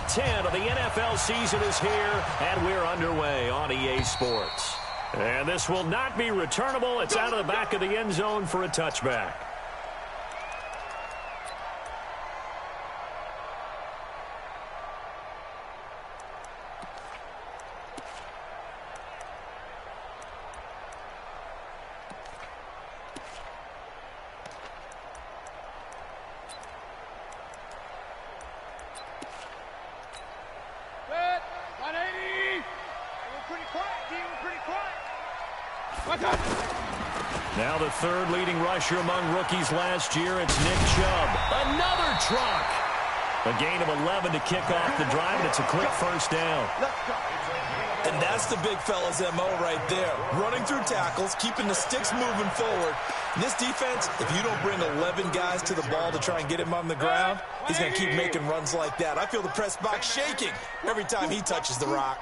10 of the NFL season is here, and we're underway on EA Sports. And this will not be returnable. It's out of the back of the end zone for a touchback. Now the third leading rusher among rookies last year, it's Nick Chubb. Another truck. A gain of 11 to kick off the drive, and it's a quick first down. And that's the big fella's MO right there. Running through tackles, keeping the sticks moving forward. In this defense, if you don't bring 11 guys to the ball to try and get him on the ground, he's going to keep making runs like that. I feel the press box shaking every time he touches the rock.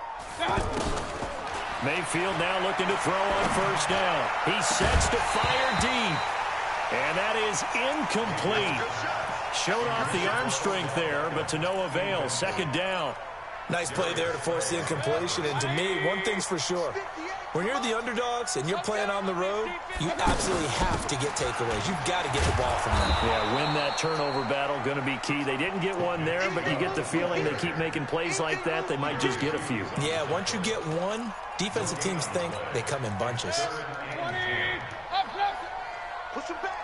Mayfield now looking to throw on first down. He sets to fire deep. And that is incomplete. Showed off the arm strength there, but to no avail. Second down. Nice play there to force the incompletion. And to me, one thing's for sure. When you're the underdogs and you're playing on the road, you absolutely have to get takeaways. You've got to get the ball from them. Yeah, win that turnover battle, going to be key. They didn't get one there, but you get the feeling they keep making plays like that, they might just get a few. Yeah, once you get one, defensive teams think they come in bunches. Push him back.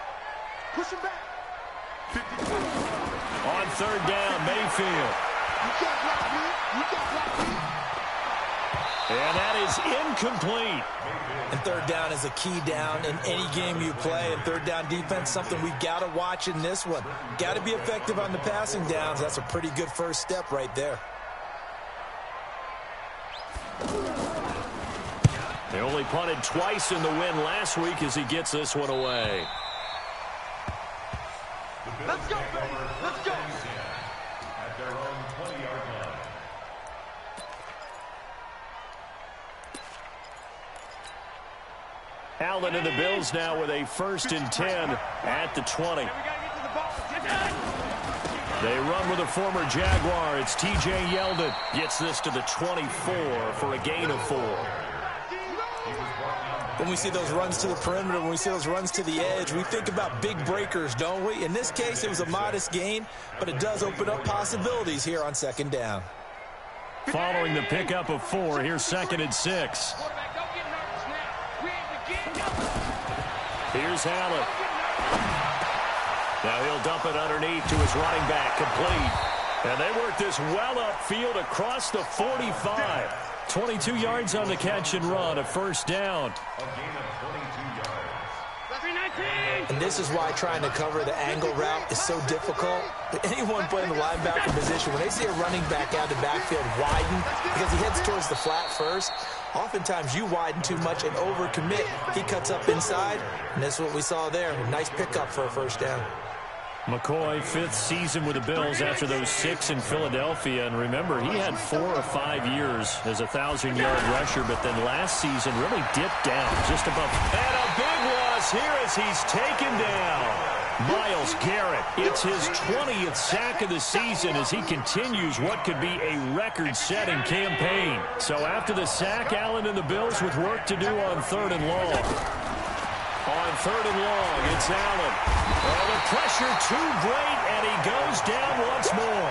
Push him back. On third down, Mayfield. And that is incomplete. And third down is a key down in any game you play. And third down defense, something we've got to watch in this one. Got to be effective on the passing downs. That's a pretty good first step right there. They only punted twice in the win last week as he gets this one away. Let's go, baby. Let's go. At their own 20-yard line. Allen and the Bills now with a 1st and 10 at the 20. They run with a former Jaguar. It's T.J. Yeldon. Gets this to the 24 for a gain of 4. When we see those runs to the perimeter, when we see those runs to the edge, we think about big breakers, don't we? In this case, it was a modest gain, but it does open up possibilities here on second down. Following the pickup of 4, here's 2nd and 6. Here's Allen. Now he'll dump it underneath to his running back, complete. And they work this well upfield across the 45. 22 yards on the catch and run, a first down. And this is why trying to cover the angle route is so difficult. Anyone playing the linebacker position, when they see a running back out of the backfield widen because he heads towards the flat first, oftentimes you widen too much and overcommit. He cuts up inside, and that's what we saw there. A nice pickup for a first down. McCoy, 5th season with the Bills after those 6 in Philadelphia. And remember, he had 4 or 5 years as a 1,000-yard rusher, but then last season really dipped down just above. And a big loss here as he's taken down. Myles Garrett, it's his 20th sack of the season as he continues what could be a record-setting campaign. So after the sack, Allen and the Bills with work to do on 3rd and long. On 3rd and long, it's Allen. Oh, the pressure too great, and he goes down once more.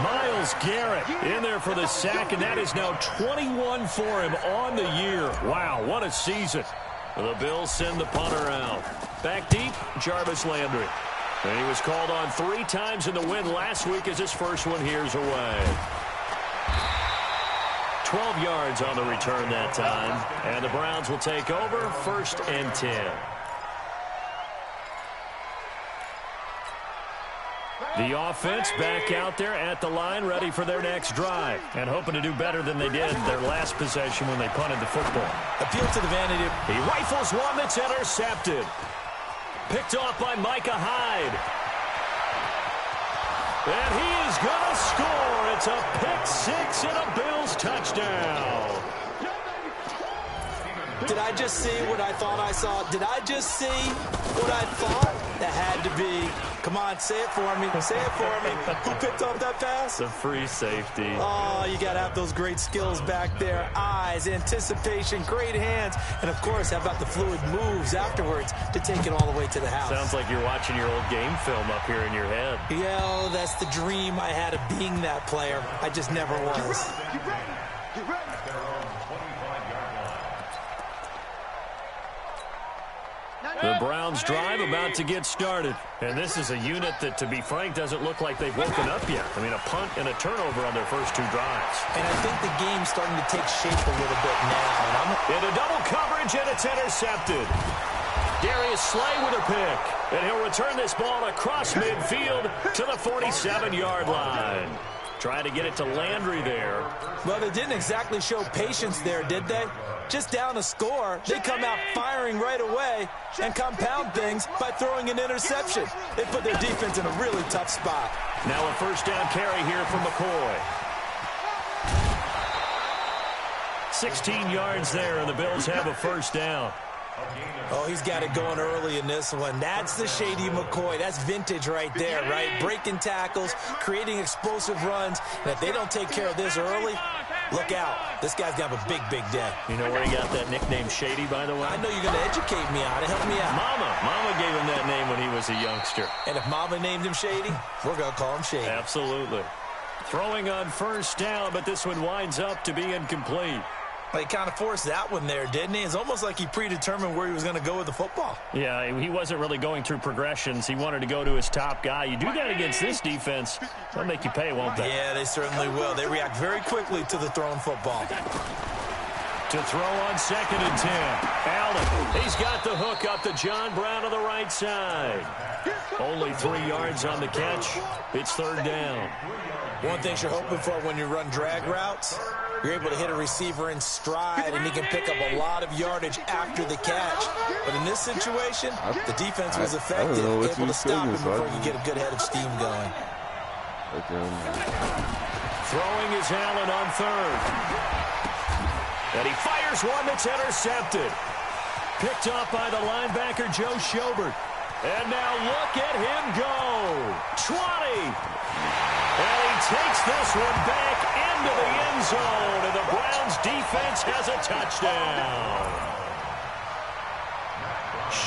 Myles Garrett in there for the sack, and that is now 21 for him on the year. Wow, what a season. The Bills send the punter out. Back deep, Jarvis Landry. And he was called on 3 times in the win last week as his first one here's away. 12 yards on the return that time. And the Browns will take over, 1st and 10. The offense back out there at the line, ready for their next drive. And hoping to do better than they did their last possession when they punted the football. Appeal to the vanity. He rifles one that's intercepted. Picked off by Micah Hyde. And he is going to score. It's a pick-6 and a Bills touchdown. Did I just see what I thought I saw? Did I just see what I thought? That had to be Come on, say it for me. Say it for me. Who picked off that pass? The free safety. Oh, you got to have those great skills back there. Eyes, anticipation, great hands. And, of course, how about the fluid moves afterwards to take it all the way to the house? Sounds like you're watching your old game film up here in your head. Yeah, that's the dream I had of being that player. I just never was. Get ready. Get ready. The Browns drive about to get started. And this is a unit that, to be frank, doesn't look like they've woken up yet. I mean, a punt and a turnover on their first two drives. And I think the game's starting to take shape a little bit now. Into double coverage, and it's intercepted. Darius Slay with a pick. And he'll return this ball across midfield to the 47-yard line. Trying to get it to Landry there. Well, they didn't exactly show patience there, did they? Just down a score, they come out firing right away and compound things by throwing an interception. They put their defense in a really tough spot. Now a first down carry here from McCoy. 16 yards there, and the Bills have a first down. Oh, he's got it going early in this one. That's the Shady McCoy. That's vintage right there, right? Breaking tackles, creating explosive runs. And if they don't take care of this early, look out. This guy's going to have a big, big day. You know where he got that nickname Shady, by the way? I know you're going to educate me on it. Help me out. Mama gave him that name when he was a youngster. And if Mama named him Shady, we're going to call him Shady. Absolutely. Throwing on first down, but this one winds up to be incomplete. Well, he kind of forced that one there, didn't he? It's almost like he predetermined where he was going to go with the football. Yeah, he wasn't really going through progressions. He wanted to go to his top guy. You do that against this defense, they'll make you pay, won't they? Yeah, they certainly will. They react very quickly to the thrown football. To throw on 2nd and 10. Allen, he's got the hook up to John Brown on the right side. Only 3 yards on the catch. It's third down. One thing you're hoping for when you run drag routes, you're able to hit a receiver in stride, and he can pick up a lot of yardage after the catch. But in this situation, the defense was effective, able to stop him before he could get a good head of steam going. Throwing is Allen on third. And he fires one that's intercepted. Picked up by the linebacker, Joe Schobert. And now look at him go. 20. And he takes this one back into the end zone. And the Browns defense has a touchdown.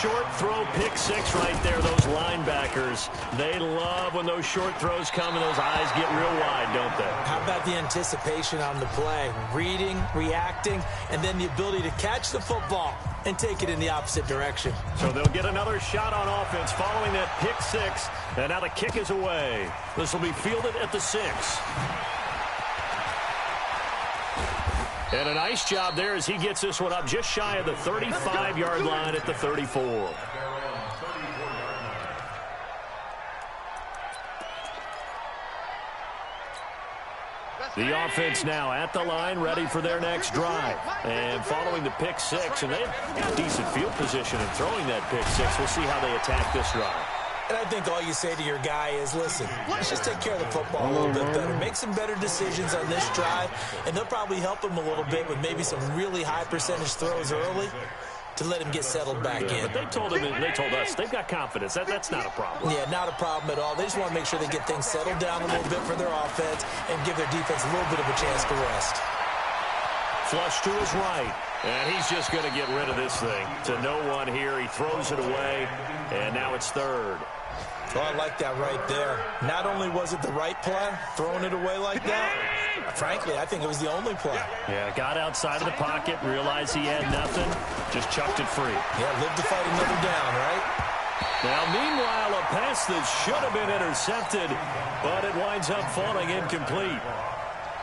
Short throw, pick six right there. Those linebackers, they love when those short throws come and those eyes get real wide, don't they? How about the anticipation on the play? Reading, reacting, and then the ability to catch the football and take it in the opposite direction. So they'll get another shot on offense following that pick six. And now the kick is away. This will be fielded at the 6. And a nice job there as he gets this one up just shy of the 35-yard line at the 34. The offense now at the line, ready for their next drive. And following the pick six, and they've got decent field position in throwing that pick six. We'll see how they attack this drive. And I think all you say to your guy is, listen, let's just take care of the football a little bit better. Make some better decisions on this drive, and they'll probably help him a little bit with maybe some really high percentage throws early to let him get settled back in. But they told us they've got confidence. That's not a problem. Yeah, not a problem at all. They just want to make sure they get things settled down a little bit for their offense and give their defense a little bit of a chance to rest. Flush to his right, and he's just going to get rid of this thing. To no one here, he throws it away, and now it's third. Oh, I like that right there. Not only was it the right play, throwing it away like that, frankly, I think it was the only play. Yeah, got outside of the pocket, realized he had nothing, just chucked it free. Yeah, lived to fight another down, right? Now, meanwhile, a pass that should have been intercepted, but it winds up falling incomplete.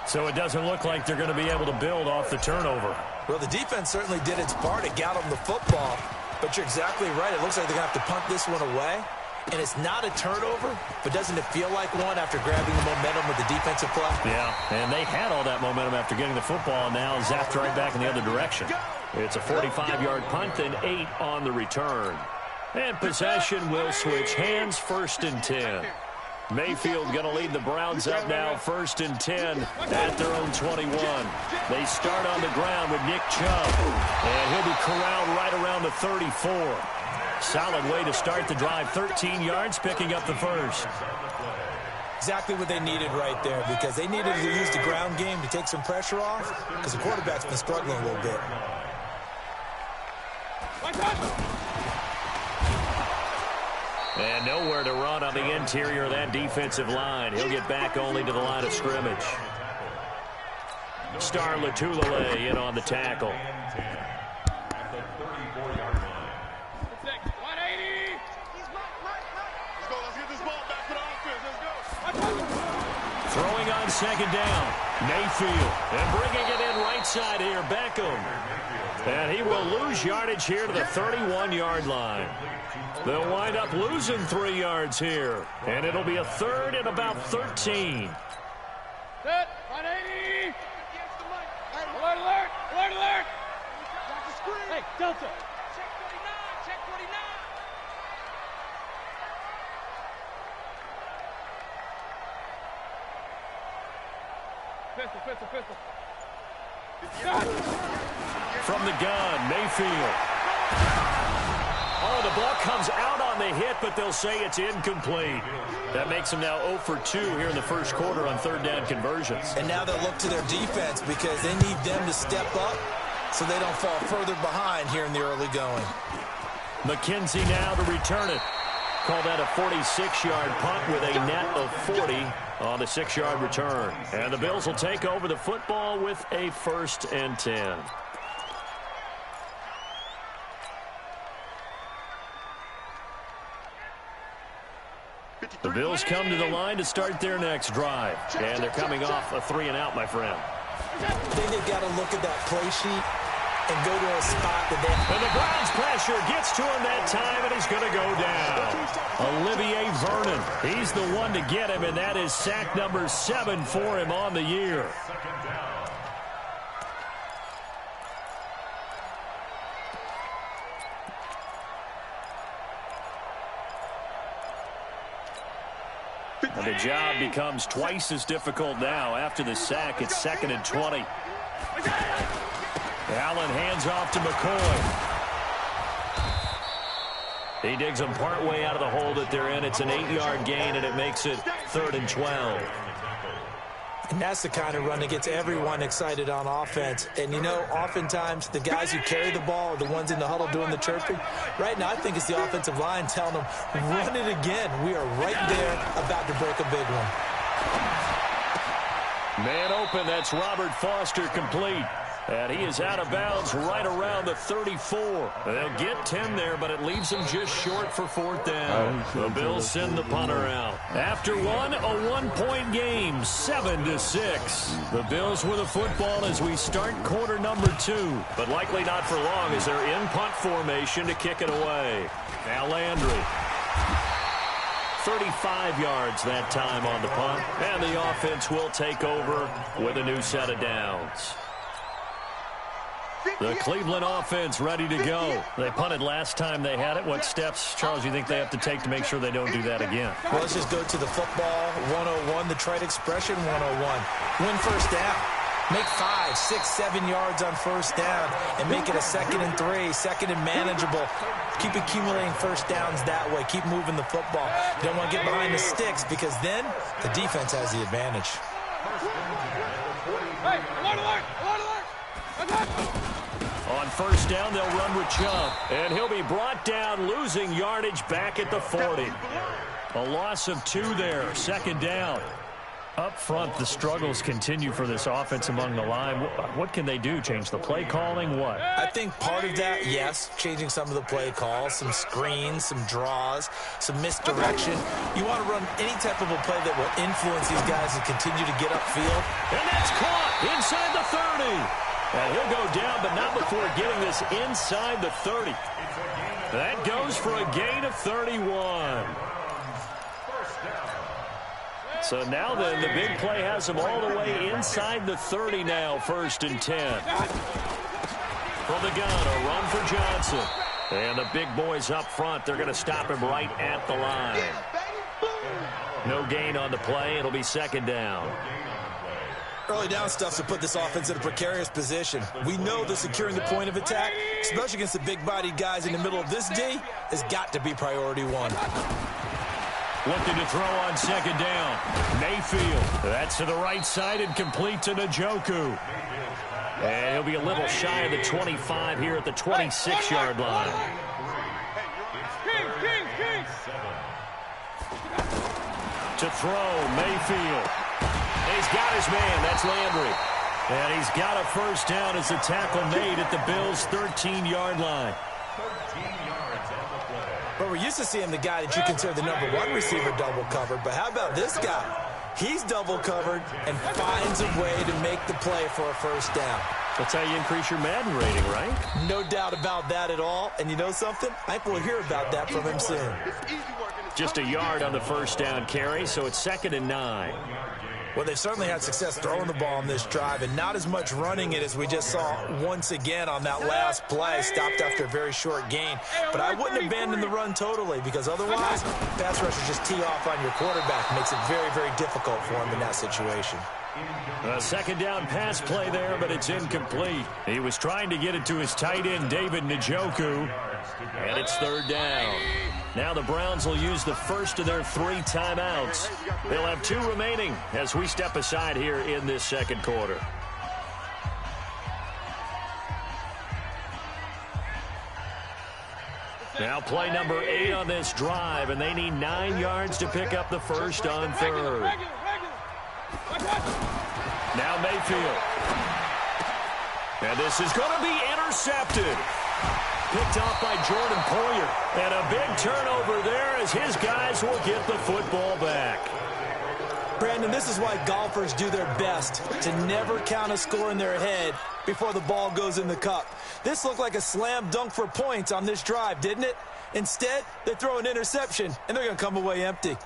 So it doesn't look like they're going to be able to build off the turnover. Well, the defense certainly did its part. It got them the football, but you're exactly right. It looks like they're going to have to punt this one away. And it's not a turnover, but doesn't it feel like one after grabbing the momentum with the defensive play? Yeah, and they had all that momentum after getting the football, and now zapped right back in the other direction. It's a 45-yard punt and 8 on the return. And possession will switch hands, 1st and 10. Mayfield going to lead the Browns up now, 1st and 10 at their own 21. They start on the ground with Nick Chubb, and he'll be corralled right around the 34. Solid way to start the drive. 13 yards, picking up the first. Exactly what they needed right there, because they needed to use the ground game to take some pressure off, because the quarterback's been struggling a little bit. And nowhere to run on the interior of that defensive line. He'll get back only to the line of scrimmage. Star Latulele in on the tackle. Throwing on second down. Mayfield. And bringing it in right side here. Beckham. And he will lose yardage here to the 31-yard line. They'll wind up losing 3 yards here. And it'll be a third and about 13. Set. 180. Alert, alert. Alert, alert. Hey, Delta. Check 49. Check 49. Pistol, pistol, pistol. From the gun, Mayfield. Oh, the ball comes out on the hit, but they'll say it's incomplete. That makes them now 0 for 2 here in the first quarter on third down conversions. And now they'll look to their defense, because they need them to step up so they don't fall further behind here in the early going. McKenzie now to return it. Call that a 46-yard punt with a net of 40 on the 6-yard return. And the Bills will take over the football with a 1st and 10. The Bills come to the line to start their next drive. And they're coming off a 3-and-out, my friend. I think they've got to look at that play sheet and go to a spot that they... And the Browns pressure gets to him that time, and he's going to go down. Olivier Vernon, he's the one to get him, and that is sack number 7 for him on the year. And the job becomes twice as difficult now. After the sack, it's 2nd and 20. Allen hands off to McCoy. He digs them partway out of the hole that they're in. It's an 8-yard gain, and it makes it 3rd and 12. And that's the kind of run that gets everyone excited on offense. And, you know, oftentimes the guys who carry the ball are the ones in the huddle doing the chirping. Right now, I think it's the offensive line telling them, run it again. We are right there about to break a big one. Man open, that's Robert Foster complete. And he is out of bounds right around the 34. They'll get 10 there, but it leaves them just short for 4th down. The Bills send the punter out. After one, a 1-point game, 7-6. The Bills with the football as we start quarter number 2. But likely not for long as they're in punt formation to kick it away. Now Landry. 35 yards that time on the punt. And the offense will take over with a new set of downs. The Cleveland offense ready to go. They punted last time they had it. What steps, Charles, you think they have to take to make sure they don't do that again? Well, let's just go to the football 101, the trite expression 101. Win first down. Make 5, 6, 7 yards on first down and make it a 2nd and 3, 2nd and manageable. Keep accumulating first downs that way. Keep moving the football. You don't want to get behind the sticks, because then the defense has the advantage. Hey, alert, alert, alert, alert. On first down, they'll run with Chubb, and he'll be brought down, losing yardage back at the 40. A loss of 2 there, 2nd down. Up front, the struggles continue for this offense among the line. What can they do? Change the play calling? What? I think part of that, yes, changing some of the play calls, some screens, some draws, some misdirection. You want to run any type of a play that will influence these guys and continue to get upfield. And that's caught inside the 30. And he'll go down, but not before getting this inside the 30. That goes for a gain of 31. So now then, the big play has them all the way inside the 30 now, 1st and 10. From the gun, a run for Johnson. And the big boys up front, they're going to stop him right at the line. No gain on the play. It'll be 2nd down. Early down stuff to put this offense in a precarious position. We know that securing the point of attack, especially against the big-bodied guys in the middle of this D, has got to be priority one. Looking to throw on second down. Mayfield. That's to the right side and complete to Njoku. And he'll be a little shy of the 25 here at the 26-yard line. To throw, Mayfield. He's got his man. That's Landry. And he's got a first down as the tackle made at the Bills' 13-yard line. 13 yards on the play. But we're used to seeing the guy that you consider the number one receiver double covered. But how about this guy? He's double covered and finds a way to make the play for a first down. That's how you increase your Madden rating, right? No doubt about that at all. And you know something? I think we'll hear about that from him soon. Just a yard on the first down carry, so it's 2nd and 9. Well, they've certainly had success throwing the ball on this drive, and not as much running it as we just saw once again on that last play. Stopped after a very short gain. But I wouldn't abandon the run totally, because otherwise, pass rushers just tee off on your quarterback. Makes it very, very difficult for him in that situation. A second down pass play there, but it's incomplete. He was trying to get it to his tight end, David Njoku, and it's 3rd down. Now the Browns will use the first of their 3 timeouts. They'll have 2 remaining as we step aside here in this second quarter. Now play number 8 on this drive, and they need 9 yards to pick up the first on 3rd. Now Mayfield. And this is going to be intercepted. Picked off by Jordan Poyer. And a big turnover there as his guys will get the football back. Brandon, this is why golfers do their best to never count a score in their head before the ball goes in the cup. This looked like a slam dunk for points on this drive, didn't it? Instead, they throw an interception, and they're going to come away empty.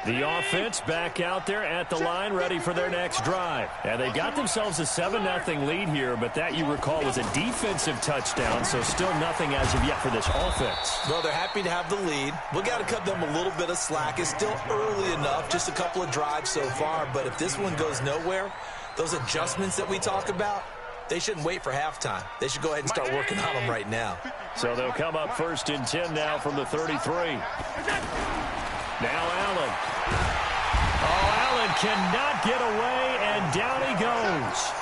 The offense back out there at the line, ready for their next drive. And they got themselves a 7-0 lead here, but that, you recall, was a defensive touchdown, so still nothing as of yet for this offense. Well, they're happy to have the lead. We've got to cut them a little bit of slack. It's still early enough, just a couple of drives so far, but if this one goes nowhere, those adjustments that we talk about, they shouldn't wait for halftime. They should go ahead and start working on them right now. So they'll come up 1st and 10 now from the 33. Now Allen. Oh, Allen cannot get away, and down he goes.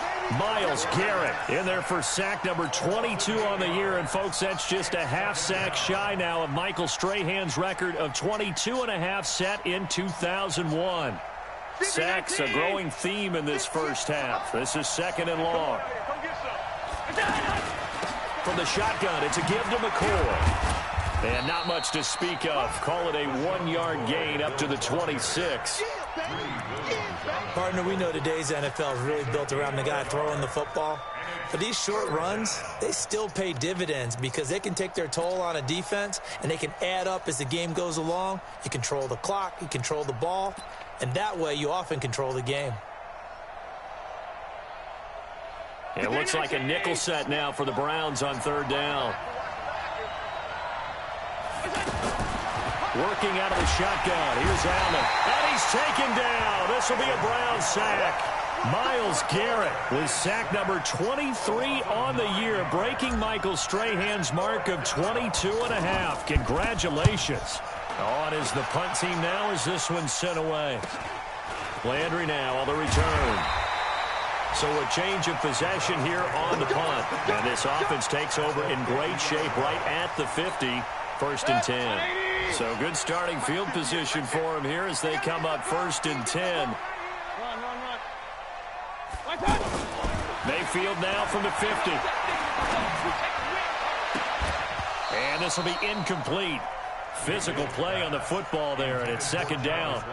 Myles Garrett in there for sack number 22 on the year. And, folks, that's just a half sack shy now of Michael Strahan's record of 22.5 set in 2001. Sacks a growing theme in this first half. This is 2nd and long. From the shotgun, it's a give to McCoy. And not much to speak of. Call it a 1-yard gain up to the 26. Partner, we know today's NFL is really built around the guy throwing the football. But these short runs, they still pay dividends because they can take their toll on a defense, and they can add up as the game goes along. You control the clock, you control the ball, and that way you often control the game. It looks like a nickel set now for the Browns on 3rd down. Working out of the shotgun. Here's Allen. And he's taken down. This will be a Brown sack. Myles Garrett with sack number 23 on the year, breaking Michael Strahan's mark of 22.5. Congratulations. On is the punt team now as this one's sent away. Landry now on the return. So a change of possession here on the punt. And this offense takes over in great shape right at the 50. 1st and 10. So good starting field position for him here as they come up 1st and 10. Mayfield now from the 50. And this will be incomplete. Physical play on the football there, and it's 2nd down.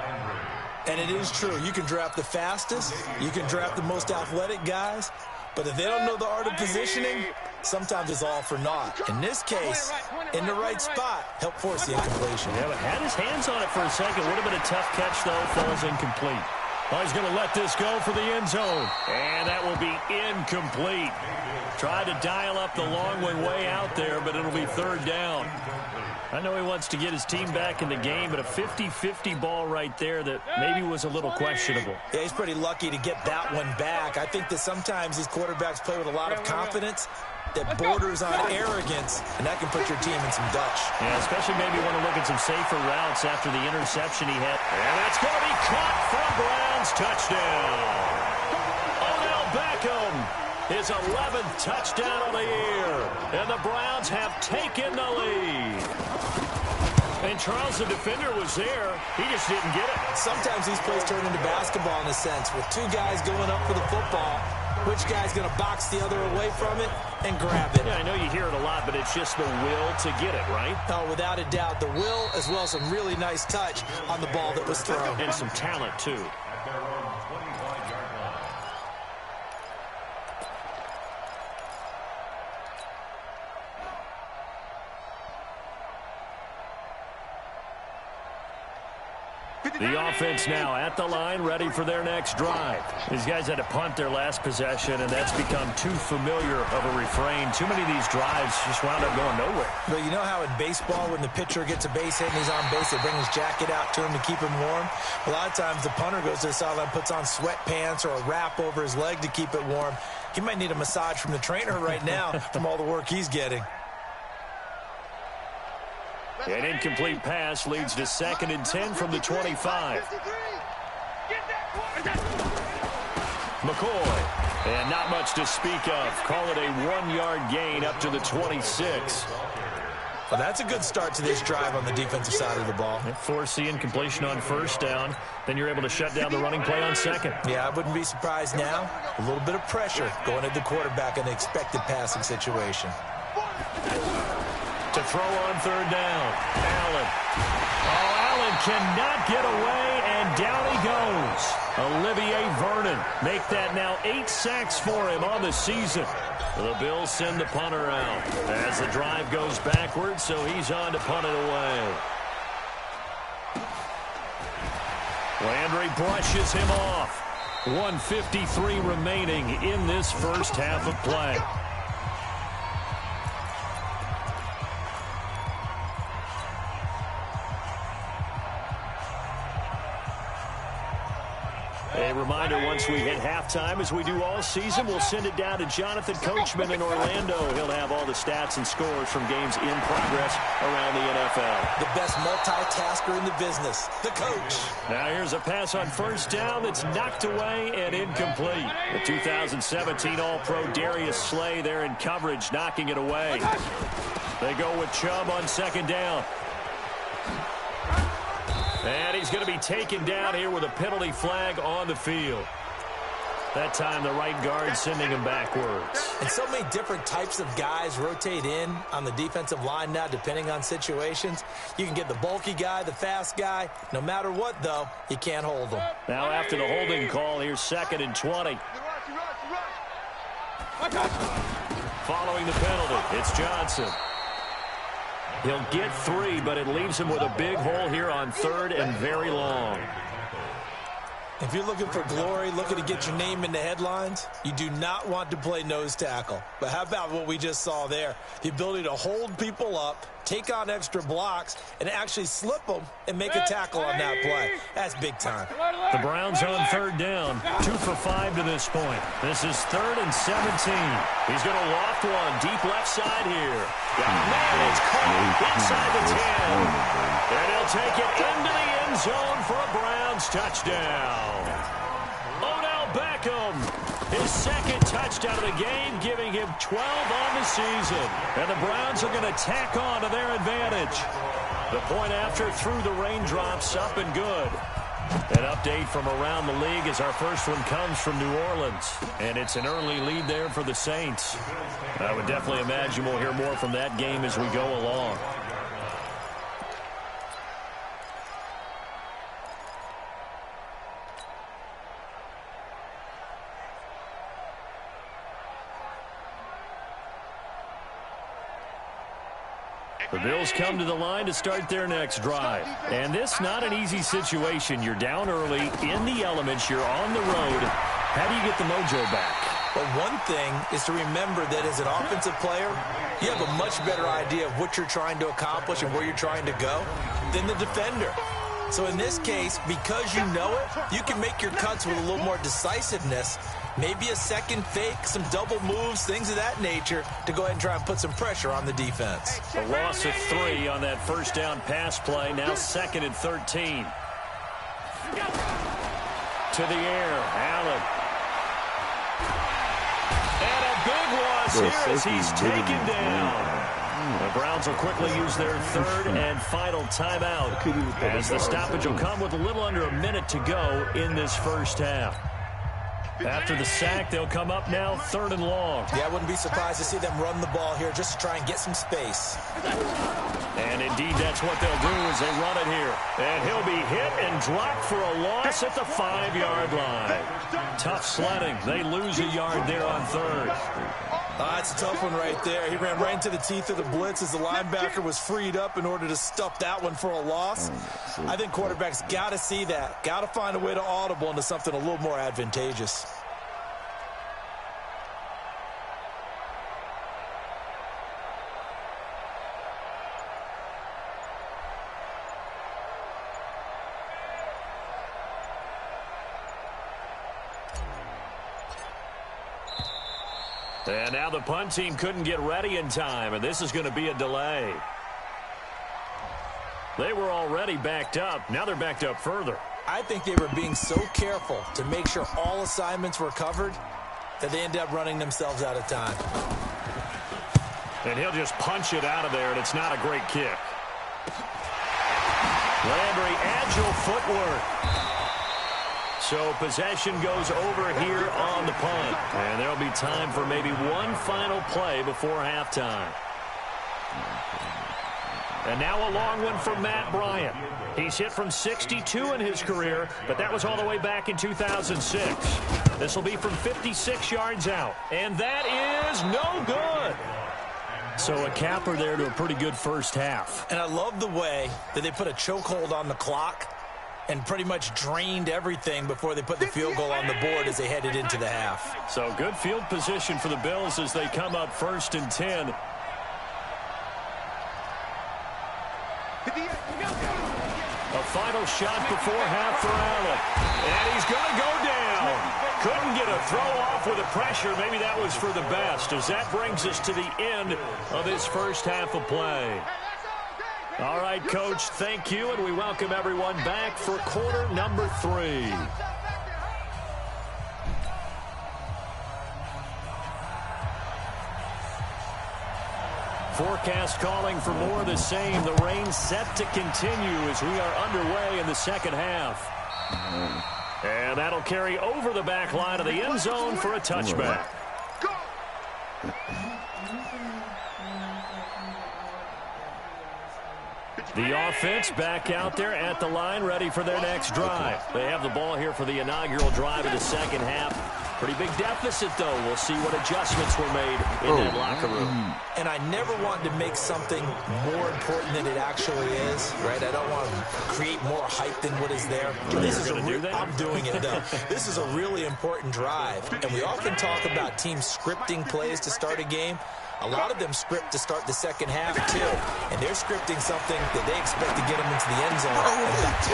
And it is true. You can draft the fastest. You can draft the most athletic guys. But if they don't know the art of positioning, sometimes it's all for naught. In this case, in the right spot, help force the incompletion. Yeah, but had his hands on it for a second. Would have been a tough catch, though. Falls incomplete. Oh, he's going to let this go for the end zone. And that will be incomplete. Tried to dial up the long one way out there, but it'll be 3rd down. I know he wants to get his team back in the game, but a 50-50 ball right there that maybe was a little questionable. Yeah, he's pretty lucky to get that one back. I think that sometimes these quarterbacks play with a lot of confidence that borders on arrogance, and that can put your team in some Dutch. Yeah, especially maybe want to look at some safer routes after the interception he had. And that's going to be caught for a Browns touchdown. Odell Beckham, his 11th touchdown of the year. And the Browns have taken the lead. And Charles, the defender, was there. He just didn't get it. Sometimes these plays turn into basketball in a sense, with two guys going up for the football. Which guy's going to box the other away from it and grab it? Yeah, I know you hear it a lot, but it's just the will to get it, right? Oh, without a doubt. The will, as well as some really nice touch on the ball that was thrown. And some talent, too. At their own 25-yard line. The offense now at the line, ready for their next drive. These guys had to punt their last possession, and that's become too familiar of a refrain. Too many of these drives just wound up going nowhere. But you know how in baseball, when the pitcher gets a base hit and he's on base, they bring his jacket out to him to keep him warm? A lot of times the punter goes to the sideline, puts on sweatpants or a wrap over his leg to keep it warm. He might need a massage from the trainer right now from all the work he's getting. An incomplete pass leads to 2nd and 10 from the 25. McCoy, and not much to speak of. Call it a 1-yard gain up to the 26. Well, that's a good start to this drive on the defensive side of the ball. Force the incompletion on 1st down. Then you're able to shut down the running play on 2nd. Yeah, I wouldn't be surprised now. A little bit of pressure going at the quarterback in the expected passing situation. To throw on 3rd down, Allen. Oh, Allen cannot get away, and down he goes. Olivier Vernon make that now 8 sacks for him on the season. The Bills send the punter out as the drive goes backwards, so he's on to punt it away. Landry brushes him off. 1:53 remaining in this first half of play. A reminder, once we hit halftime, as we do all season, we'll send it down to Jonathan Coachman in Orlando. He'll have all the stats and scores from games in progress around the NFL. The best multitasker in the business, the coach. Now here's a pass on 1st down that's knocked away and incomplete. The 2017 All-Pro Darius Slay there in coverage, knocking it away. They go with Chubb on 2nd down. And he's going to be taken down here with a penalty flag on the field. That time the right guard sending him backwards. And so many different types of guys rotate in on the defensive line now, depending on situations. You can get the bulky guy, the fast guy. No matter what, though, you can't hold them. Now after the holding call, here's 2nd and 20. Following the penalty, it's Johnson. He'll get 3, but it leaves him with a big hole here on 3rd and very long. If you're looking for glory, looking to get your name in the headlines, you do not want to play nose tackle. But how about what we just saw there? The ability to hold people up, take on extra blocks, and actually slip them and make a tackle on that play. That's big time. The Browns on 3rd down, 2 for 5 to this point. This is 3rd and 17. He's going to loft one deep left side here. Man, it's caught inside the 10. And he'll take it into the end zone for a Browns touchdown. Odell Beckham, his 2nd touchdown of the game, giving him 12 on the season. And the Browns are going to tack on to their advantage. The point after through the raindrops, up and good. An update from around the league as our first one comes from New Orleans. And it's an early lead there for the Saints. I would definitely imagine we'll hear more from that game as we go along. The Bills come to the line to start their next drive. And this not an easy situation. You're down early, in the elements, you're on the road. How do you get the mojo back? But one thing is to remember that as an offensive player, you have a much better idea of what you're trying to accomplish and where you're trying to go than the defender. So in this case, because you know it, you can make your cuts with a little more decisiveness, maybe a second fake, some double moves, things of that nature, to go ahead and try and put some pressure on the defense. A loss of 3 on that first down pass play, now 2nd and 13. To the air, Allen. And a big loss here as he's taken down. The Browns will quickly use their 3rd and final timeout as the stoppage will come with a little under a minute to go in this first half. After the sack, they'll come up now 3rd and long. Yeah, I wouldn't be surprised to see them run the ball here just to try and get some space. And indeed, that's what they'll do as they run it here. And he'll be hit and dropped for a loss at the 5-yard line. Tough sledding. They lose a yard there on 3rd. That's a tough one right there. He ran right into the teeth of the blitz as the linebacker was freed up in order to stuff that one for a loss. I think quarterbacks got to see that. Got to find a way to audible into something a little more advantageous. And now the punt team couldn't get ready in time, and this is going to be a delay. They were already backed up. Now they're backed up further. I think they were being so careful to make sure all assignments were covered that they ended up running themselves out of time. And he'll just punch it out of there, and it's not a great kick. Landry, agile footwork. So possession goes over here on the punt. And there'll be time for maybe one final play before halftime. And now a long one from Matt Bryant. He's hit from 62 in his career, but that was all the way back in 2006. This will be from 56 yards out. And that is no good. So a capper there to a pretty good first half. And I love the way that they put a chokehold on the clock and pretty much drained everything before they put the field goal on the board as they headed into the half. So good field position for the Bills as they come up 1st and 10. A final shot before half for Allen. And he's going to go down. Couldn't get a throw off with the pressure. Maybe that was for the best as that brings us to the end of this first half of play. All right, Coach, thank you, and we welcome everyone back for quarter number 3. Forecast calling for more of the same. The rain set to continue as we are underway in the second half. And that'll carry over the back line of the end zone for a touchback. The offense back out there at the line, ready for their next drive. They have the ball here for the inaugural drive of the second half. Pretty big deficit, though. We'll see what adjustments were made in that locker room. And I never want to make something more important than it actually is, right? I don't want to create more hype than what is there. I'm doing it, though. This is a really important drive. And we often talk about teams scripting plays to start a game. A lot of them script to start the second half, too. And they're scripting something that they expect to get them into the end zone.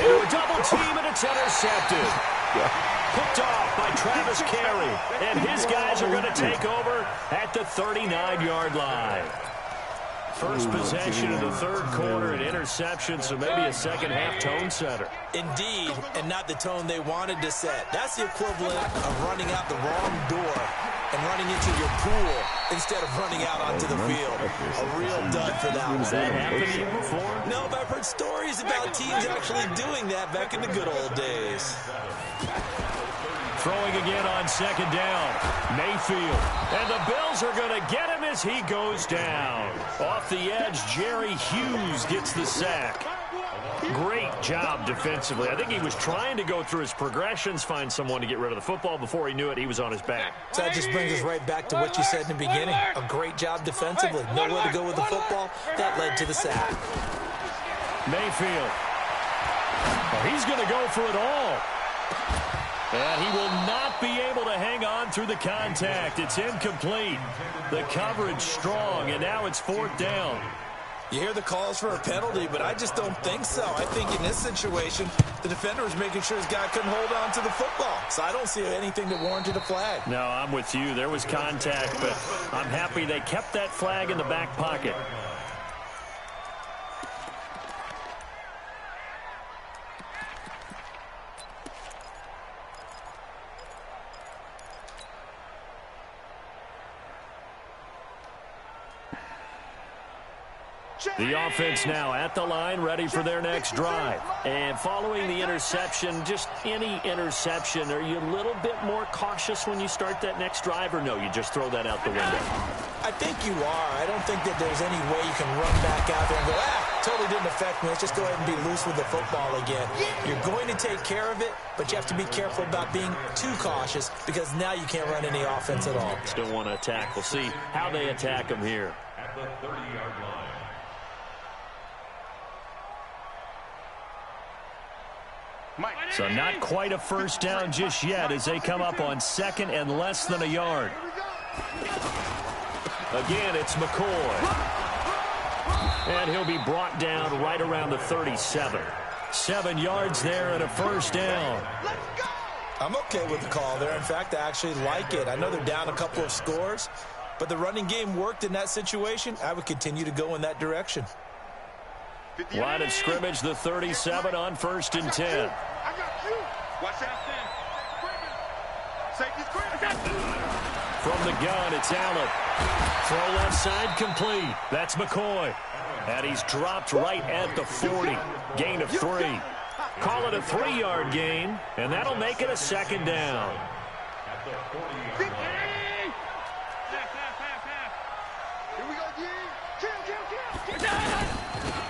Into a double team, and it's intercepted. Picked off by Travis Carey. And his guys are going to take over at the 39-yard line. First possession of the third quarter, an interception, so maybe a second-half tone setter. Indeed, and not the tone they wanted to set. That's the equivalent of running out the wrong door and running into your pool instead of running out onto the field. A real dud for that one. Has that happened to you before? No, but I've heard stories about teams actually doing that back in the good old days. Throwing again on second down. Mayfield. And the Bills are going to get him as he goes down. Off the edge, Jerry Hughes gets the sack. Great job defensively. I think he was trying to go through his progressions, find someone to get rid of the football. Before he knew it, he was on his back. So that just brings us right back to what you said in the beginning. A great job defensively. Nowhere to go with the football. That led to the sack. Mayfield. Well, he's going to go for it all. And he will not be able to hang on going through the contact. It's incomplete. The coverage strong, and now it's 4th down. You hear the calls for a penalty, but I just don't think so. I think in this situation, the defender was making sure his guy couldn't hold on to the football. So I don't see anything that warranted a flag. No, I'm with you. There was contact, but I'm happy they kept that flag in the back pocket. The offense now at the line, ready for their next drive. And following the interception, just any interception, are you a little bit more cautious when you start that next drive, or no, you just throw that out the window? I think you are. I don't think that there's any way you can run back out there and go, totally didn't affect me. Let's just go ahead and be loose with the football again. You're going to take care of it, but you have to be careful about being too cautious because now you can't run any offense at all. Still want to attack. We'll see how they attack them here. At the 30-yard line. So not quite a first down just yet as they come up on 2nd and less than a yard. Again, it's McCoy. And he'll be brought down right around the 37. 7 yards there and a first down. I'm okay with the call there. In fact, I actually like it. I know they're down a couple of scores, but the running game worked in that situation. I would continue to go in that direction. Line of scrimmage, the 37 on 1st and 10. I got you. Watch that. Safety screen. From the gun, it's Allen. Throw left side complete. That's McCoy. And he's dropped right at the 40. Gain of 3. Call it a 3-yard gain, and that'll make it a 2nd down. At the 40-yard line.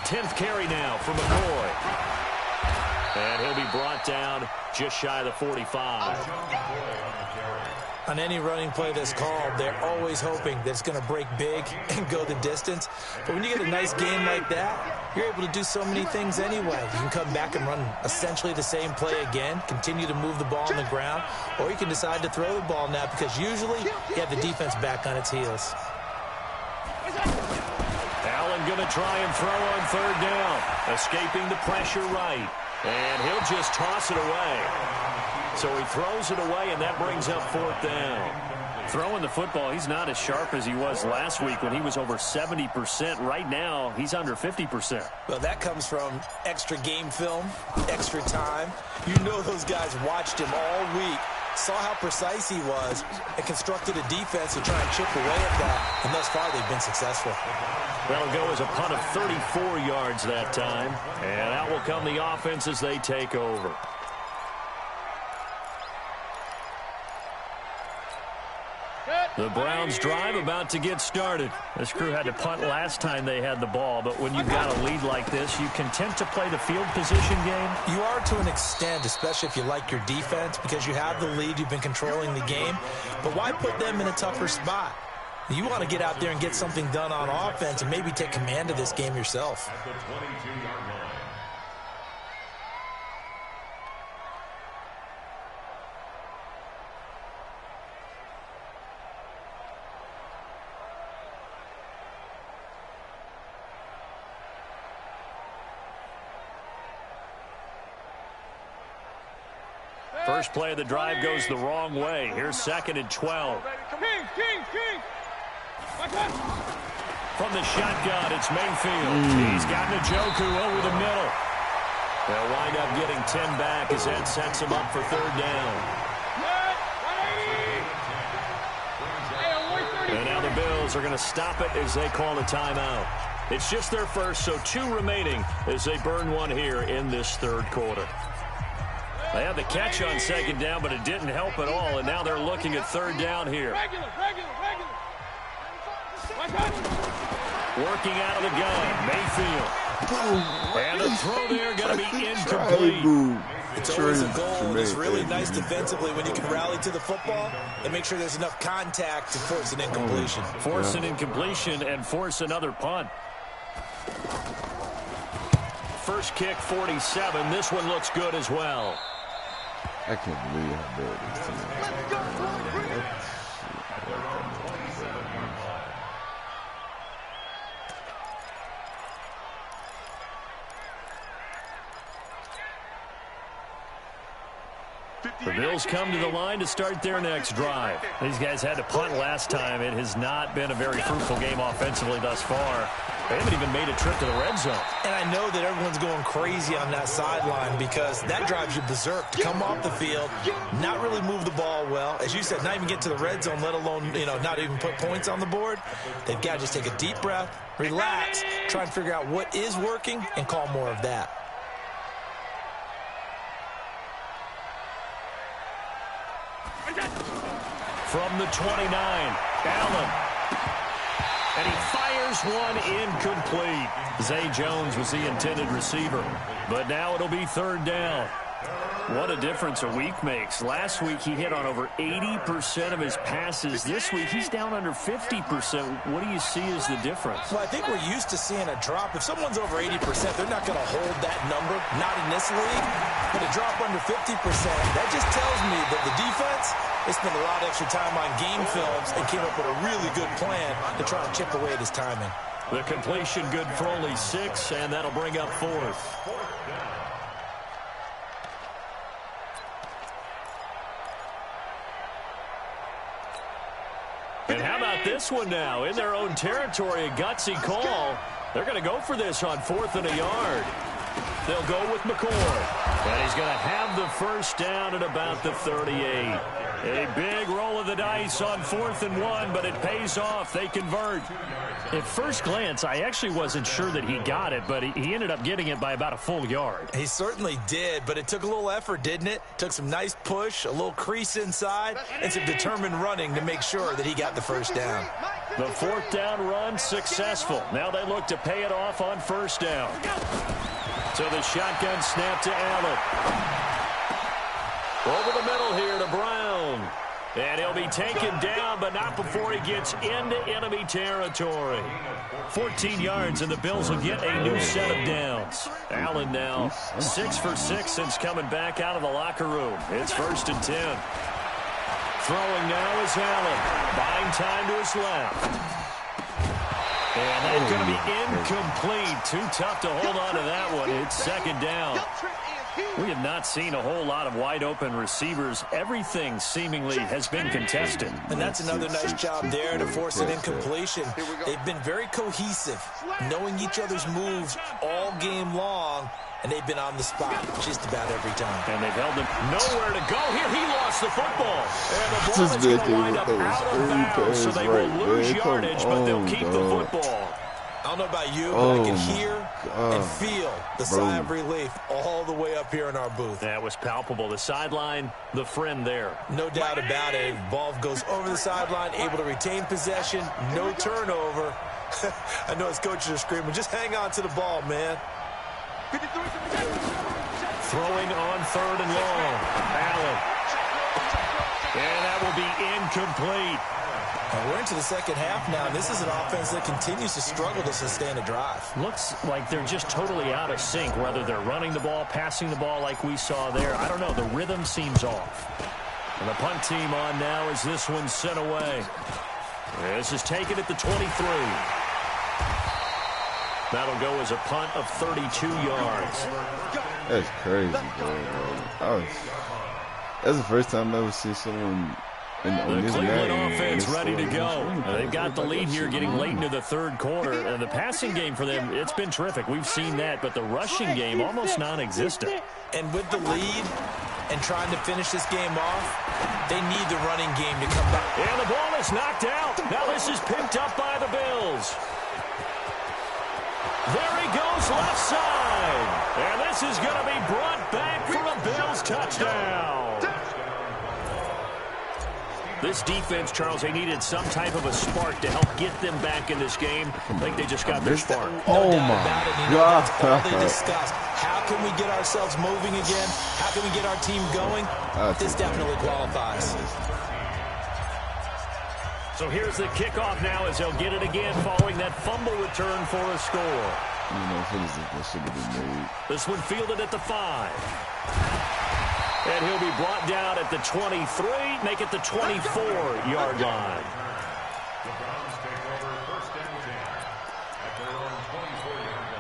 10th carry now for McCoy. And he'll be brought down just shy of the 45. On any running play that's called, they're always hoping that it's going to break big and go the distance. But when you get a nice game like that, you're able to do so many things anyway. You can come back and run essentially the same play again, continue to move the ball on the ground, or you can decide to throw the ball now because usually you have the defense back on its heels. Allen going to try and throw on 3rd down. Escaping the pressure right. And he'll just toss it away. So he throws it away, and that brings up 4th down. Throwing the football, he's not as sharp as he was last week when he was over 70%. Right now, he's under 50%. Well, that comes from extra game film, extra time. You know those guys watched him all week, saw how precise he was, and constructed a defense to try and chip away at that. And thus far, they've been successful. That'll go as a punt of 34 yards that time. And out will come the offense as they take over. The Browns drive about to get started. This crew had to punt last time they had the ball, but when you've got a lead like this, you content to play the field position game? You are to an extent, especially if you like your defense, because you have the lead, you've been controlling the game. But why put them in a tougher spot? You want to get out there and get something done on offense and maybe take command of this game yourself. At the 22-yard line. First play of the drive goes the wrong way. Here's 2nd and 12. King. From the shotgun, it's Mayfield. He's got Njoku over the middle. They'll wind up getting 10 back as that sets him up for 3rd down. And now the Bills are going to stop it as they call a timeout. It's just their first, so 2 remaining as they burn one here in this 3rd quarter. They had the catch on 2nd down, but it didn't help at all, and now they're looking at 3rd down here. Working out of the gun, Mayfield. And the throw there going to be incomplete. It's always a goal. It's really nice defensively when you can rally to the football and make sure there's enough contact to force an incompletion. Force an incompletion and force another punt. First kick, 47. This one looks good as well. I can't believe how bad this team is. The Bills come to the line to start their next drive. These guys had to punt last time. It has not been a very fruitful game offensively thus far. They haven't even made a trip to the red zone. And I know that everyone's going crazy on that sideline because that drives you berserk to come off the field, not really move the ball well. As you said, not even get to the red zone, let alone, not even put points on the board. They've got to just take a deep breath, relax, try and figure out what is working, and call more of that. From the 29, Allen. And he fires one incomplete. Zay Jones was the intended receiver. But now it'll be third down. What a difference a week makes. Last week he hit on over 80% of his passes. This week he's down under 50%. What do you see as the difference? Well, I think we're used to seeing a drop. If someone's over 80%, they're not going to hold that number. Not in this league. But a drop under 50%, that just tells me that the defense, they spent a lot of extra time on game films and came up with a really good plan to try and chip away at his timing. The completion good for only 6, and that'll bring up fourth. And how about this one now? In their own territory, a gutsy call. They're going to go for this on 4th and a yard. They'll go with McCoy. And he's going to have the first down at about the 38. A big roll of the dice on 4th and 1, but it pays off. They convert. At first glance, I actually wasn't sure that he got it, but he ended up getting it by about a full yard. He certainly did, but it took a little effort, didn't it? Took some nice push, a little crease inside, and some determined running to make sure that he got the first down. The 4th down run successful. Now they look to pay it off on 1st down. So the shotgun snap to Allen. Over the middle here to Brown. And he'll be taken down, but not before he gets into enemy territory. 14 yards, and the Bills will get a new set of downs. Allen now 6 for 6 since coming back out of the locker room. It's 1st and 10. Throwing now is Allen. Buying time to his left. And that's going to be incomplete. Too tough to hold on to that one. It's 2nd down. We have not seen a whole lot of wide-open receivers. Everything seemingly has been contested. And that's another nice job there to force an incompletion. They've been very cohesive, knowing each other's moves all game long, and they've been on the spot just about every time. And they've held him nowhere to go. Here, he lost the football. And the ball is going to wind up out of bounds, so they will lose yardage, but they'll keep the football. I don't know about you, but I can hear and feel the sigh of relief all the way up here in our booth. That was palpable. The sideline, the friend there. No doubt about it. Ball goes over the sideline, able to retain possession, no turnover. I know his coaches are screaming, just hang on to the ball, man. Throwing on 3rd and long. Allen. And that will be incomplete. And we're into the second half now, and this is an offense that continues to struggle to sustain a drive. Looks like they're just totally out of sync, whether they're running the ball, passing the ball like we saw there. I don't know. The rhythm seems off. And the punt team on now as this one's sent away. This is taken at the 23. That'll go as a punt of 32 yards. That's crazy, bro. That's the first time I've ever seen someone the Cleveland offense ready to go. They've got the lead here getting late into the 3rd quarter. The passing game for them, it's been terrific. We've seen that, but the rushing game almost non-existent. And with the lead and trying to finish this game off, they need the running game to come back. And the ball is knocked out. Now this is picked up by the Bills. There he goes left side. And this is going to be brought back for a Bills touchdown. This defense, Charles, they needed some type of a spark to help get them back in this game. I think they just got their spark. Oh, my God. That's all they discussed. How can we get ourselves moving again? How can we get our team going? This definitely qualifies. So here's the kickoff now as they'll get it again following that fumble return for a score. This one fielded at the 5. And he'll be brought down at the 23, make it the 24-yard line. The Browns take over 1st and 10 at their own 24-yard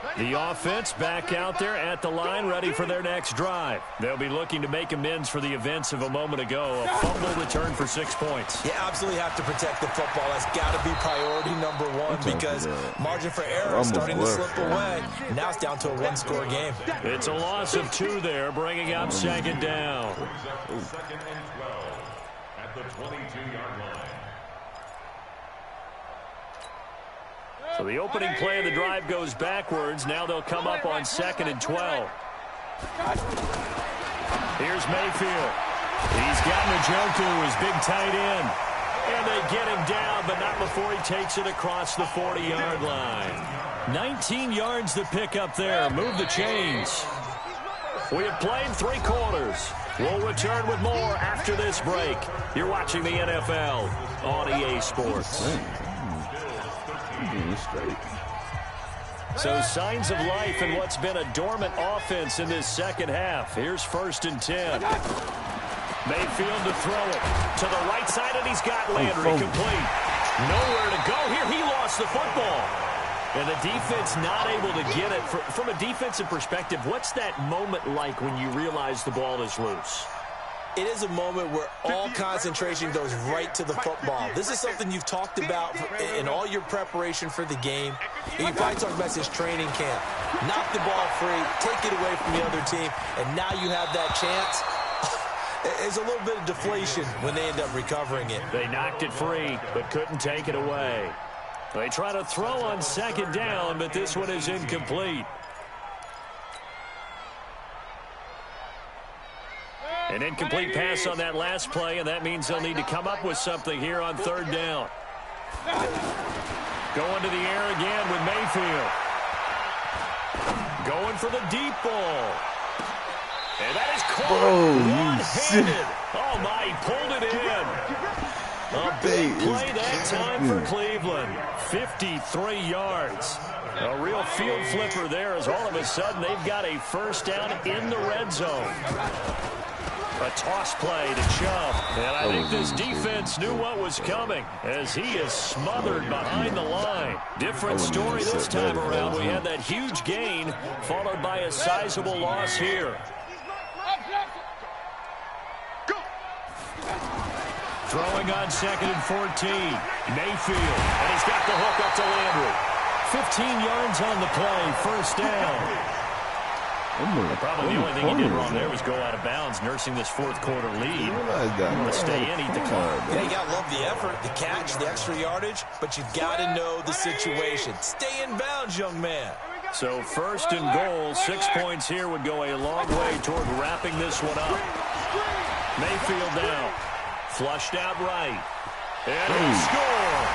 line. The offense back out there at the line, ready for their next drive. They'll be looking to make amends for the events of a moment ago. A fumble return for 6 points. You absolutely have to protect the football. That's got to be priority number one because margin for error is starting to slip away. Now it's down to a one-score game. It's a loss of 2 there, bringing up second down. Second and 12 at the 22-yard line. So the opening play of the drive goes backwards. Now they'll come up on 2nd and 12. Here's Mayfield. He's got Njoku, his big tight end. And they get him down, but not before he takes it across the 40-yard line. 19 yards to pick up there. Move the chains. We have played 3 quarters. We'll return with more after this break. You're watching the NFL on EA Sports. So signs of life in what's been a dormant offense in this second half. Here's 1st and 10. Mayfield to throw it to the right side, and he's got Landry complete. Nowhere to go here. He lost the football. And the defense not able to get it. From a defensive perspective, what's that moment like when you realize the ball is loose? It is a moment where all concentration goes right to the football. This is something you've talked about in all your preparation for the game. You probably talked about this training camp. Knock the ball free, take it away from the other team, and now you have that chance. There's a little bit of deflation when they end up recovering it. They knocked it free, but couldn't take it away. They try to throw on 2nd down, but this one is incomplete. An incomplete pass on that last play, and that means they'll need to come up with something here on 3rd down. Going to the air again with Mayfield. Going for the deep ball. And that is caught one-handed. Oh, my, he pulled it in. A big play that time for Cleveland. 53 yards. A real field flipper there as all of a sudden they've got a 1st down in the red zone. A toss play to Chubb. And I think this defense knew what was coming as he is smothered behind the line. Different story this time around. We had that huge gain followed by a sizable loss here. Throwing on 2nd and 14. Mayfield. And he's got the hook up to Landry. 15 yards on the play. 1st down. Probably the only thing he did wrong there was go out of bounds, nursing this 4th quarter lead. To stay in, eat the clock. Yeah, you got to love the effort, the catch, the extra yardage, but you got to know the situation. Stay in bounds, young man. So 1st and goal, 6 points here would go a long way toward wrapping this one up. Mayfield now. Flushed out right. And he scored.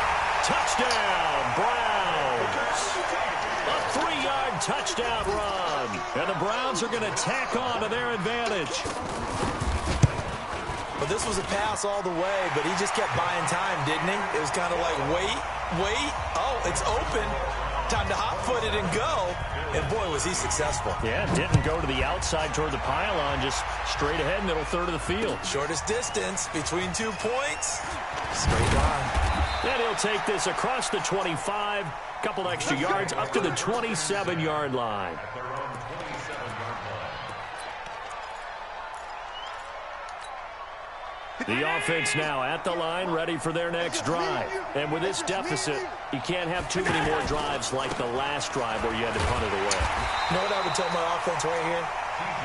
Touchdown, Browns. A 3-yard touchdown run. And the Browns are going to tack on to their advantage. Well, this was a pass all the way, but he just kept buying time, didn't he? It was kind of like, wait. Oh, it's open. Time to hot-foot it and go. And, boy, was he successful. Yeah, didn't go to the outside toward the pylon, just straight ahead, middle third of the field. Shortest distance between 2 points. Straight on. And he'll take this across the 25, couple extra yards, up to the 27-yard line. The offense now at the line, ready for their next drive. And with this deficit, you can't have too many more drives like the last drive where you had to punt it away. You know what I would tell my offense right here?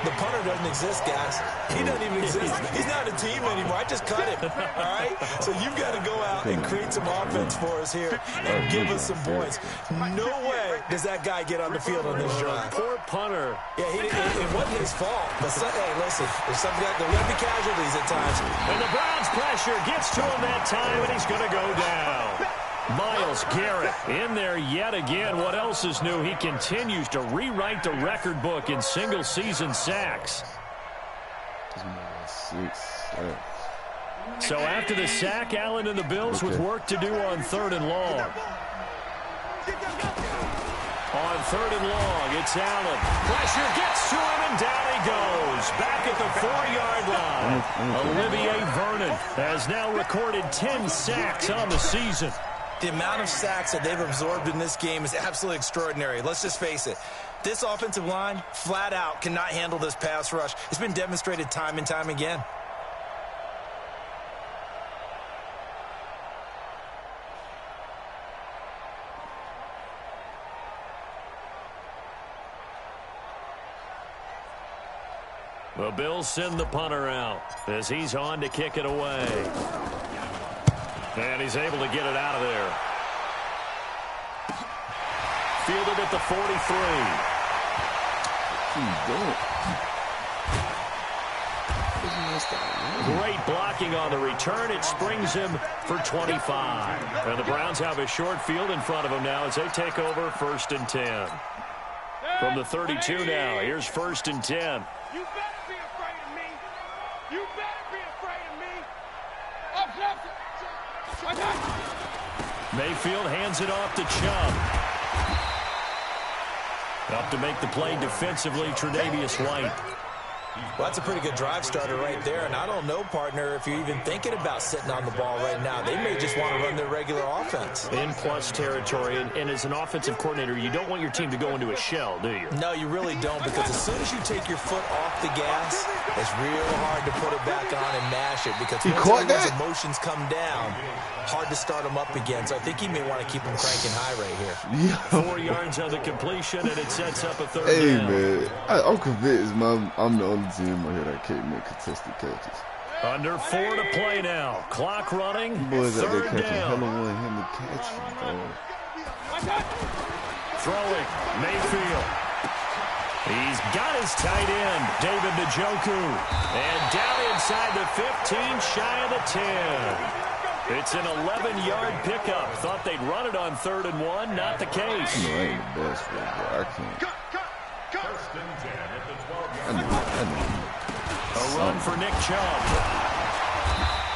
The punter doesn't exist, guys. He doesn't even exist. He's not a team anymore. I just cut him. All right? So you've got to go out and create some offense for us here and give us some points. No way does that guy get on the field on this drive. Poor punter. Yeah, it wasn't his fault. But, hey, listen, there's some guys, there will be casualties at times. And the Browns pressure gets to him that time, and he's going to go down. Myles Garrett in there yet again. What else is new? He continues to rewrite the record book in single-season sacks. So after the sack, Allen and the Bills with work to do on 3rd and long. On 3rd and long, it's Allen. Pressure gets to him, and down he goes. Back at the 4-yard line. Olivier Vernon has now recorded 10 sacks on the season. The amount of sacks that they've absorbed in this game is absolutely extraordinary. Let's just face it. This offensive line, flat out, cannot handle this pass rush. It's been demonstrated time and time again. The Bills send the punter out as he's on to kick it away. And he's able to get it out of there. Fielded at the 43. Great blocking on the return. It springs him for 25. And the Browns have a short field in front of them now as they take over 1st and 10. From the 32 now, here's 1st and 10. You better be afraid of me. You better be afraid of me. Mayfield hands it off to Chubb. Up to make the play defensively, Tre'Davious White. Well, that's a pretty good drive starter right there. And I don't know, partner, if you're even thinking about sitting on the ball right now. They may just want to run their regular offense. In plus territory. And as an offensive coordinator, you don't want your team to go into a shell, do you? No, you really don't, because as soon as you take your foot off the gas, it's real hard to put it back on and mash it. Because once those emotions come down, hard to start them up again. So I think he may want to keep them cranking high right here. Yeah. 4 yards on the completion, and it sets up a 3rd Hey, down. man. I'm convinced I'm the only team out here that can't make contested catches. Under 4 to play now. Clock running. Boys out there 3rd catching hell down. on him to catch you, bro. Throwing. Mayfield. He's got his tight end, David Njoku. And down inside the 15, shy of the 10. It's an 11-yard pickup. Thought they'd run it on 3rd and 1. Not the case. You know, I ain't the best one, but I can't. I A run for Nick Chubb.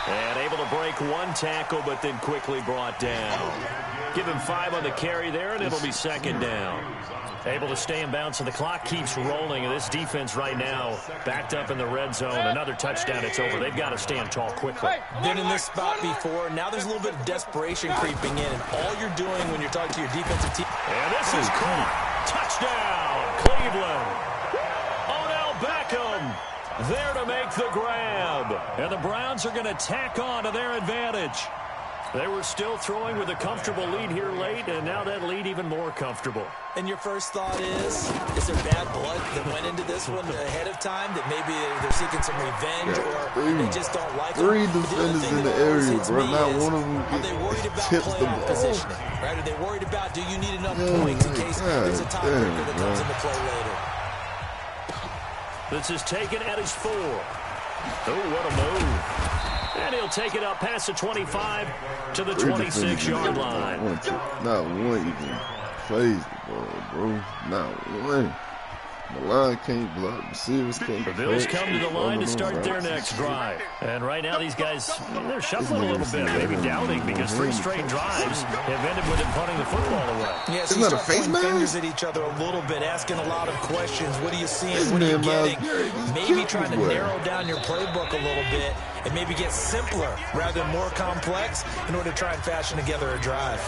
And able to break 1 tackle, but then quickly brought down. Give him 5 on the carry there, and it'll be 2nd down. Able to stay in bounds, and the clock keeps rolling. And this defense right now backed up in the red zone. Another touchdown, it's over. They've got to stand tall quickly. Been in this spot before. Now there's a little bit of desperation creeping in. And all you're doing when you're talking to your defensive team. And this is caught. Touchdown, Cleveland. Odell Beckham there to make the grab. And the Browns are going to tack on to their advantage. They were still throwing with a comfortable lead here late, and now that lead even more comfortable. And your first thought is there bad blood that went into this one ahead of time, that maybe they're seeking some revenge, or they just don't like them? 3 defenders in the area, bro. Not one of them are they worried about tips the playoff ball. positioning? Right? Are they worried about, do you need enough points in case there's a tiebreaker that comes into play later? This is taken at his 4. Oh, what a move. And he'll take it up past the 25 to the 26-yard line. Not one even plays the ball, bro. Not one. The line can't block. Receivers can't The Bills catch. come to the line to start their next drive. And right now these guys, they're shuffling a little bit, maybe doubting, because 3 straight drives have ended with him punting the football away. Yeah, so you start pointing fingers at each other a little bit, asking a lot of questions. What are you seeing? What are you getting? Maybe trying to narrow down your playbook a little bit and maybe get simpler rather than more complex in order to try and fashion together a drive.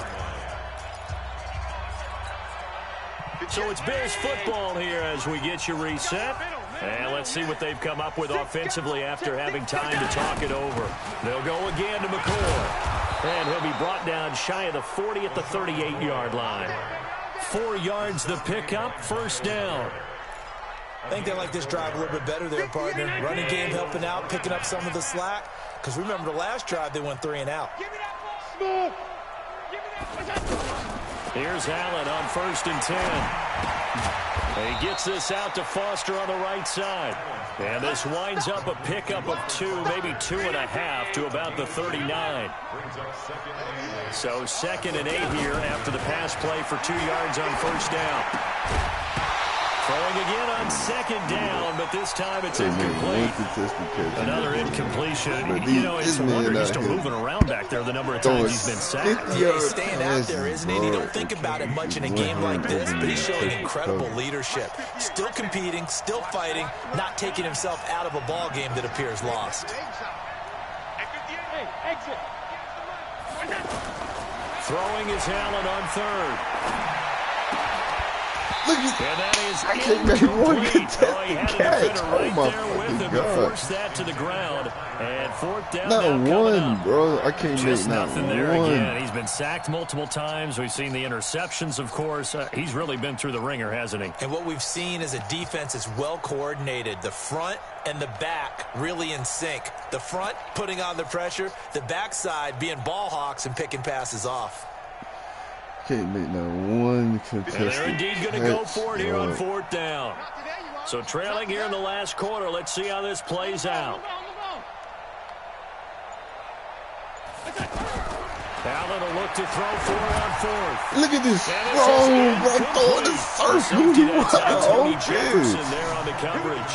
So it's Bills football here as we get you reset. And let's see what they've come up with offensively after having time to talk it over. They'll go again to McCoy. And he'll be brought down shy of the 40 at the 38-yard line. 4 yards the pickup, 1st down. I think they like this drive a little bit better there, partner. Running game helping out, picking up some of the slack. Because remember the last drive, they went 3 and out. Here's Allen on 1st and 10. He gets this out to Foster on the right side. And this winds up a pickup of 2, maybe 2.5 to about the 39. So 2nd and 8 here after the pass play for 2 yards on 1st down. Throwing again on 2nd down, but this time it's incomplete. Another incompletion. You know, it's a wonder he's still moving around back there the number of times he's been sacked. Yeah, he's staying out there, isn't he? You don't think about it much in a game like this, but he's showing incredible leadership. Still competing, still fighting, not taking himself out of a ball game that appears lost. Throwing his Allen on third. Look at And that is I can't make one incomplete. contested Oh, he had a catch. defender Oh, right my there with fucking him to God. force that to the ground. And fourth down Not now coming one, up. bro. I can't Just make not nothing there one. again. He's been sacked multiple times. We've seen the interceptions, of course. He's really been through the ringer, hasn't he? And what we've seen is a defense is well coordinated. The front and the back really in sync. The front putting on the pressure, the backside being ball hawks and picking passes off. Can't make not one contested And they're indeed going to go catch, for it here on bro. fourth down. So trailing here in the last quarter. Let's see how this plays out. Allen will look to throw for it on fourth. Look at this And throw, it's bro. Throw the first who Tony he was. Jefferson Okay. there on the coverage.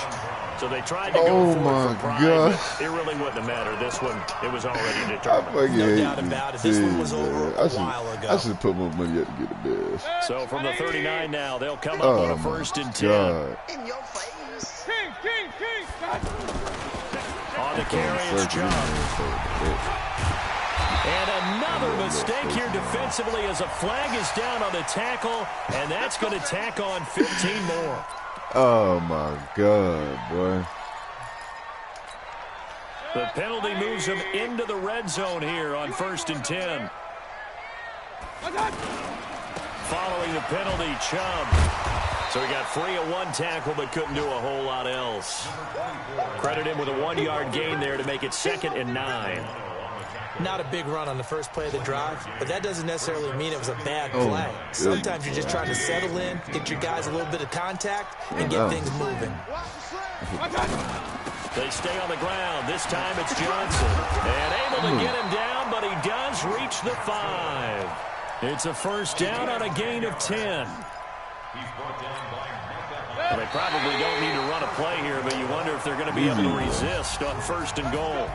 So they tried to go Oh for it my for pride, God. but it really wouldn't have mattered. This one, it was already I determined. fucking No hate doubt about it. This one was over a while ago. I should put more money up to get the best. So from the 39 now, they'll come up Oh on a my first and 10. God. In your face. On the carry, it's Chubb. And another mistake here defensively as a flag is down on the tackle, and that's going to tack on 15 more. Oh my God, boy. The penalty moves him into the red zone here on first and 10. Following the penalty, Chubb. So he got free of one tackle but couldn't do a whole lot else. Credit him with a 1-yard gain there to make it 2nd and 9. Not a big run on the first play of the drive, but that doesn't necessarily mean it was a bad Oh, play. good. Sometimes you're just trying to settle in, get your guys a little bit of contact, and get things moving. They stay on the ground. This time it's Johnson. And able to get him down, but he does reach the 5. It's a first down on a gain of 10. Well, they probably don't need to run a play here, but you wonder if they're going to be able to resist on first and goal.